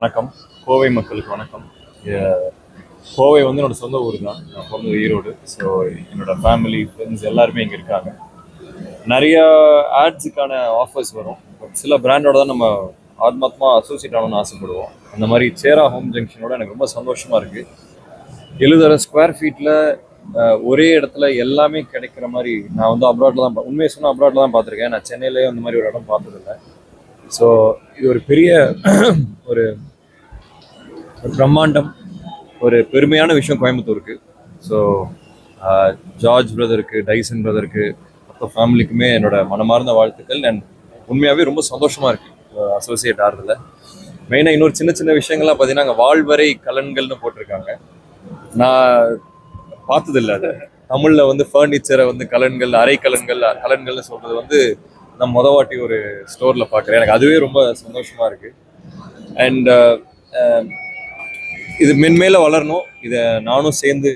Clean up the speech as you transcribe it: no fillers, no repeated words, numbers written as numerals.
வணக்கம். கோவை மக்களுக்கு வணக்கம். கோவை வந்து என்னோட சொந்த ஊர் தான். நான் பிறந்தது ஈரோடு. ஸோ என்னோட ஃபேமிலி ஃப்ரெண்ட்ஸ் எல்லாருமே இங்கே இருக்காங்க. நிறைய ஆட்ஸுக்கான ஆஃபர்ஸ் வரும். பட் சில பிராண்டோட தான் நம்ம ஆத்மாத்மா அசோசியேட் ஆகணும்னு ஆசைப்படுவோம். அந்த மாதிரி சேரா ஹோம் ஜங்ஷனோட எனக்கு ரொம்ப சந்தோஷமாக இருக்குது. 70,000 ஸ்கொயர் ஃபீட்டில் ஒரே இடத்துல எல்லாமே கிடைக்கிற மாதிரி நான் வந்து அப்ராட்டில் தான் உண்மையை சொன்னால் அப்ராட்டில் தான் பார்த்துருக்கேன். நான் சென்னையிலேயே அந்த மாதிரி ஒரு இடம் பார்த்ததில்லை. ஸோ இது ஒரு பெரிய ஒரு பிரம்மாண்டம், ஒரு பெருமையான விஷயம் கோயம்புத்தூருக்கு. ஸோ ஜார்ஜ் பிரதருக்கு, டைசன் பிரதருக்கு, மொத்த ஃபேமிலிக்குமே என்னோட மனமார்ந்த வாழ்த்துக்கள். அண்ட் உண்மையாகவே ரொம்ப சந்தோஷமாக இருக்குது அசோசியேட் ஆகிறதுல. மெயினாக இன்னொரு சின்ன சின்ன விஷயங்கள்லாம் பார்த்தீங்கன்னா அங்கே வாழ்வரை கலன்கள்னு போட்டிருக்காங்க. நான் பார்த்ததில்லை அதை. தமிழில் வந்து ஃபர்னிச்சரை வந்து கலன்கள், அரை கலன்கள், கலன்கள்னு சொல்கிறது வந்து நான் வாட்டி ஒரு ஸ்டோரில் பார்க்குறேன். எனக்கு அதுவே ரொம்ப சந்தோஷமாக இருக்குது. அண்ட் இது மென்மேல வளரணும். இதை நானும் சேர்ந்து